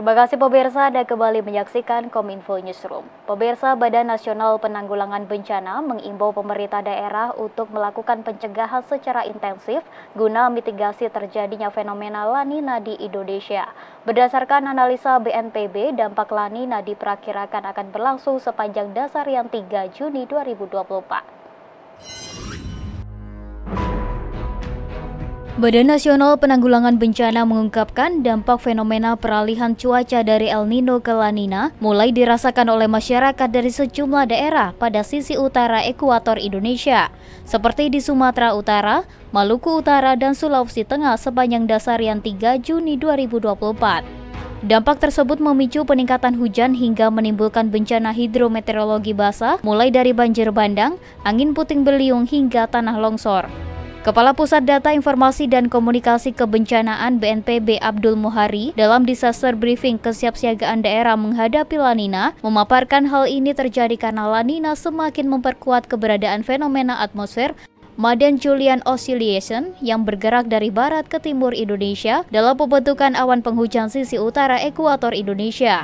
Terima kasih pemirsa, Anda kembali menyaksikan Kominfo Newsroom. Pemirsa, Badan Nasional Penanggulangan Bencana mengimbau pemerintah daerah untuk melakukan pencegahan secara intensif guna mitigasi terjadinya fenomena La Nina di Indonesia. Berdasarkan analisa BNPB, dampak La Nina diperkirakan akan berlangsung sepanjang dasarian 3 Juni 2024. Badan Nasional Penanggulangan Bencana mengungkapkan dampak fenomena peralihan cuaca dari El Nino ke La Nina mulai dirasakan oleh masyarakat dari sejumlah daerah pada sisi utara ekuator Indonesia, seperti di Sumatera Utara, Maluku Utara, dan Sulawesi Tengah sepanjang dasarian 3 Juni 2024. Dampak tersebut memicu peningkatan hujan hingga menimbulkan bencana hidrometeorologi basah, mulai dari banjir bandang, angin puting beliung, hingga tanah longsor. Kepala Pusat Data Informasi dan Komunikasi Kebencanaan BNPB Abdul Muhari dalam disaster briefing kesiapsiagaan daerah menghadapi La Nina memaparkan hal ini terjadi karena La Nina semakin memperkuat keberadaan fenomena atmosfer Madden-Julian Oscillation yang bergerak dari barat ke timur Indonesia dalam pembentukan awan penghujan sisi utara ekuator Indonesia.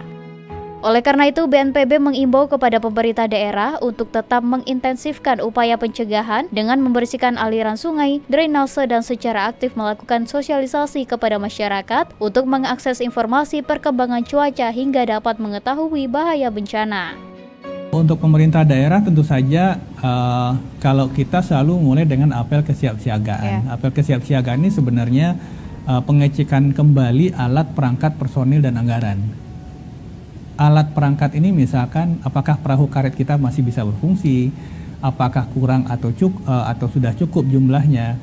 Oleh karena itu, BNPB mengimbau kepada pemerintah daerah untuk tetap mengintensifkan upaya pencegahan dengan membersihkan aliran sungai, drainase, dan secara aktif melakukan sosialisasi kepada masyarakat untuk mengakses informasi perkembangan cuaca hingga dapat mengetahui bahaya bencana. Untuk pemerintah daerah tentu saja kalau kita selalu mulai dengan apel kesiapsiagaan. Apel kesiapsiagaan ini sebenarnya pengecekan kembali alat perangkat personil dan anggaran. Alat perangkat ini misalkan apakah perahu karet kita masih bisa berfungsi, apakah kurang atau sudah cukup jumlahnya,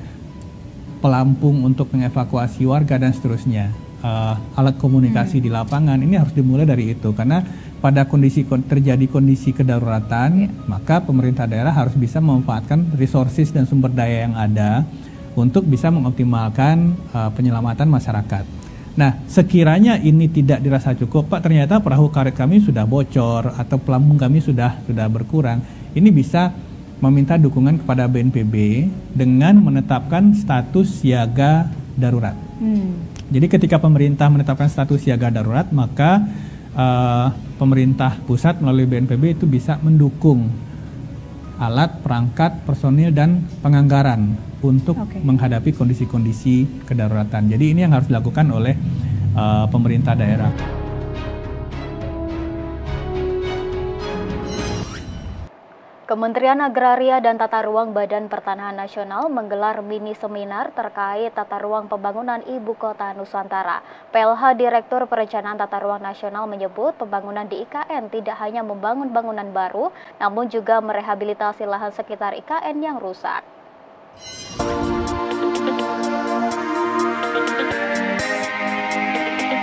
pelampung untuk mengevakuasi warga dan seterusnya, alat komunikasi di lapangan, ini harus dimulai dari itu karena pada terjadi kondisi kedaruratan, maka pemerintah daerah harus bisa memanfaatkan resources dan sumber daya yang ada untuk bisa mengoptimalkan penyelamatan masyarakat. Nah, sekiranya ini tidak dirasa cukup, Pak, ternyata perahu karet kami sudah bocor atau pelampung kami sudah berkurang. Ini bisa meminta dukungan kepada BNPB dengan menetapkan status siaga darurat. Jadi ketika pemerintah menetapkan status siaga darurat, maka pemerintah pusat melalui BNPB itu bisa mendukung alat, perangkat, personil, dan penganggaran untuk menghadapi kondisi-kondisi kedaruratan. Jadi ini yang harus dilakukan oleh pemerintah daerah. Kementerian Agraria dan Tata Ruang Badan Pertanahan Nasional menggelar mini seminar terkait tata ruang pembangunan Ibu Kota Nusantara. PLH Direktur Perencanaan Tata Ruang Nasional menyebut pembangunan di IKN tidak hanya membangun bangunan baru, namun juga merehabilitasi lahan sekitar IKN yang rusak.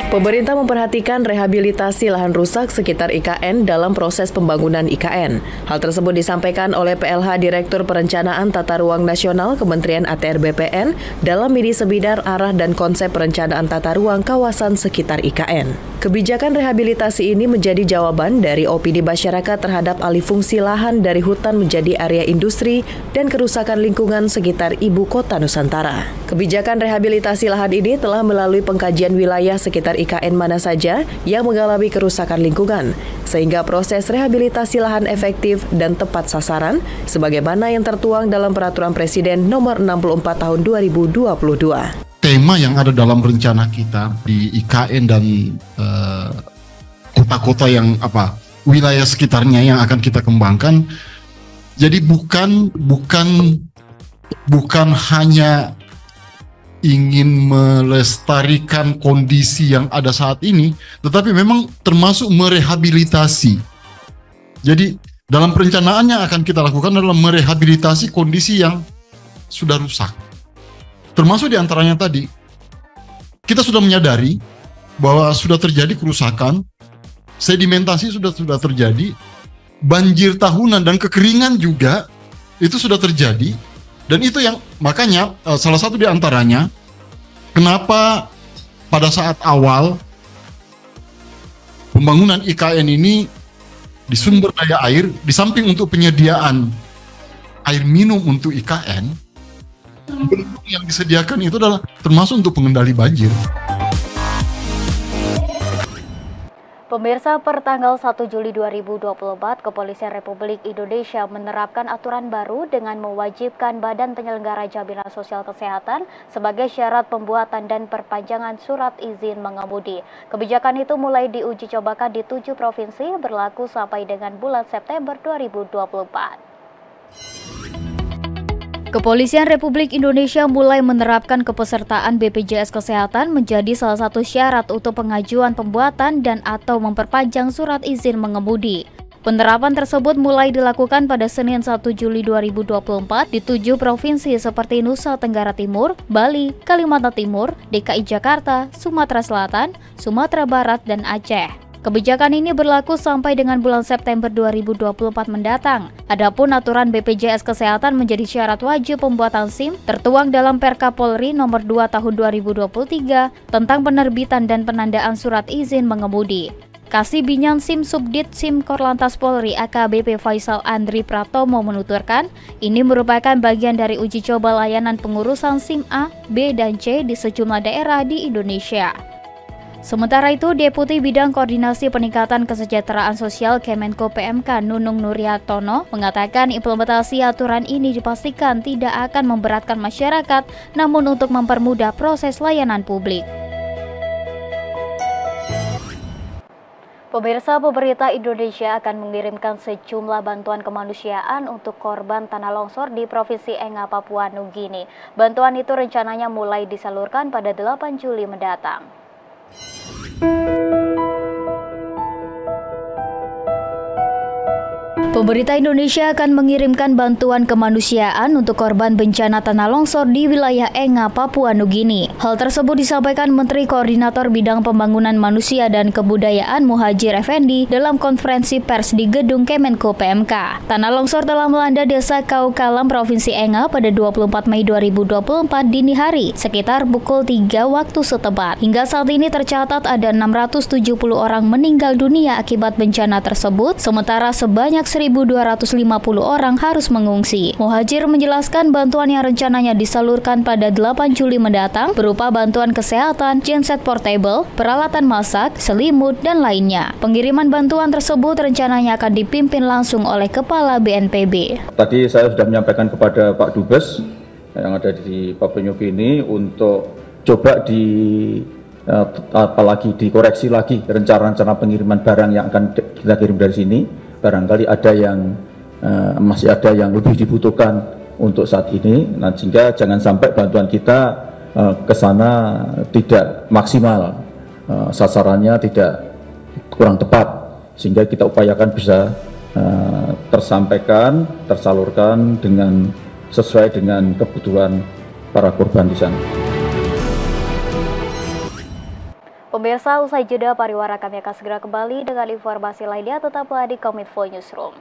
Pemerintah memperhatikan rehabilitasi lahan rusak sekitar IKN dalam proses pembangunan IKN. Hal tersebut disampaikan oleh PLH Direktur Perencanaan Tata Ruang Nasional Kementerian ATR BPN dalam mini seminar arah dan konsep perencanaan tata ruang kawasan sekitar IKN. Kebijakan rehabilitasi ini menjadi jawaban dari opini masyarakat terhadap alih fungsi lahan dari hutan menjadi area industri dan kerusakan lingkungan sekitar Ibu Kota Nusantara. Kebijakan rehabilitasi lahan ini telah melalui pengkajian wilayah sekitar IKN mana saja yang mengalami kerusakan lingkungan, sehingga proses rehabilitasi lahan efektif dan tepat sasaran, sebagaimana yang tertuang dalam Peraturan Presiden Nomor 64 Tahun 2022. Tema yang ada dalam rencana kita di IKN dan kota-kota yang wilayah sekitarnya yang akan kita kembangkan. Jadi bukan hanya ingin melestarikan kondisi yang ada saat ini, tetapi memang termasuk merehabilitasi. Jadi dalam perencanaannya akan kita lakukan adalah merehabilitasi kondisi yang sudah rusak. Termasuk diantaranya tadi, kita sudah menyadari bahwa sudah terjadi kerusakan, sedimentasi sudah terjadi, banjir tahunan dan kekeringan juga itu sudah terjadi, dan itu yang makanya salah satu diantaranya kenapa pada saat awal pembangunan IKN ini di sumber daya air, di samping untuk penyediaan air minum untuk IKN, bentuk yang disediakan itu adalah termasuk untuk pengendali banjir. Pemirsa, per tanggal 1 Juli 2024, Kepolisian Republik Indonesia menerapkan aturan baru dengan mewajibkan Badan Penyelenggara Jaminan Sosial Kesehatan sebagai syarat pembuatan dan perpanjangan surat izin mengemudi. Kebijakan itu mulai diuji cobakan di 7 provinsi, berlaku sampai dengan bulan September 2024. Kepolisian Republik Indonesia mulai menerapkan kepesertaan BPJS Kesehatan menjadi salah satu syarat untuk pengajuan pembuatan dan atau memperpanjang surat izin mengemudi. Penerapan tersebut mulai dilakukan pada Senin 1 Juli 2024 di 7 provinsi seperti Nusa Tenggara Timur, Bali, Kalimantan Timur, DKI Jakarta, Sumatera Selatan, Sumatera Barat, dan Aceh. Kebijakan ini berlaku sampai dengan bulan September 2024 mendatang. Adapun aturan BPJS Kesehatan menjadi syarat wajib pembuatan SIM tertuang dalam Perka Polri nomor 2 tahun 2023 tentang penerbitan dan penandaan surat izin mengemudi. Kasih Binyan SIM Subdit SIM Korlantas Polri AKBP Faisal Andri Pratomo menuturkan, ini merupakan bagian dari uji coba layanan pengurusan SIM A, B, dan C di sejumlah daerah di Indonesia. Sementara itu, Deputi Bidang Koordinasi Peningkatan Kesejahteraan Sosial Kemenko PMK Nunung Nuryatono mengatakan implementasi aturan ini dipastikan tidak akan memberatkan masyarakat, namun untuk mempermudah proses layanan publik. Pemirsa, pemerintah Indonesia akan mengirimkan sejumlah bantuan kemanusiaan untuk korban tanah longsor di Provinsi Enga, Papua Nugini. Bantuan itu rencananya mulai disalurkan pada 8 Juli mendatang. Pemerintah Indonesia akan mengirimkan bantuan kemanusiaan untuk korban bencana tanah longsor di wilayah Enga, Papua Nugini. Hal tersebut disampaikan Menteri Koordinator Bidang Pembangunan Manusia dan Kebudayaan Muhadjir Effendi dalam konferensi pers di Gedung Kemenko PMK. Tanah longsor telah melanda desa Kaukalam, Provinsi Enga pada 24 Mei 2024 dini hari, sekitar pukul 3 waktu setempat. Hingga saat ini tercatat ada 670 orang meninggal dunia akibat bencana tersebut, sementara sebanyak 1.250 orang harus mengungsi. Muhadjir menjelaskan bantuan yang rencananya disalurkan pada 8 Juli mendatang berupa bantuan kesehatan, genset portable, peralatan masak, selimut, dan lainnya. Pengiriman bantuan tersebut rencananya akan dipimpin langsung oleh Kepala BNPB. Tadi saya sudah menyampaikan kepada Pak Dubes yang ada di Papua Nugini untuk coba apalagi dikoreksi lagi rencana pengiriman barang yang akan kita kirim dari sini. Barangkali ada yang masih ada yang lebih dibutuhkan untuk saat ini, nah, sehingga jangan sampai bantuan kita ke sana tidak maksimal, sasarannya tidak kurang tepat, sehingga kita upayakan bisa tersalurkan dengan sesuai dengan kebutuhan para korban di sana. Pemirsa, usai jeda pariwara kami akan segera kembali dengan informasi lainnya, tetaplah di Kominfo Newsroom.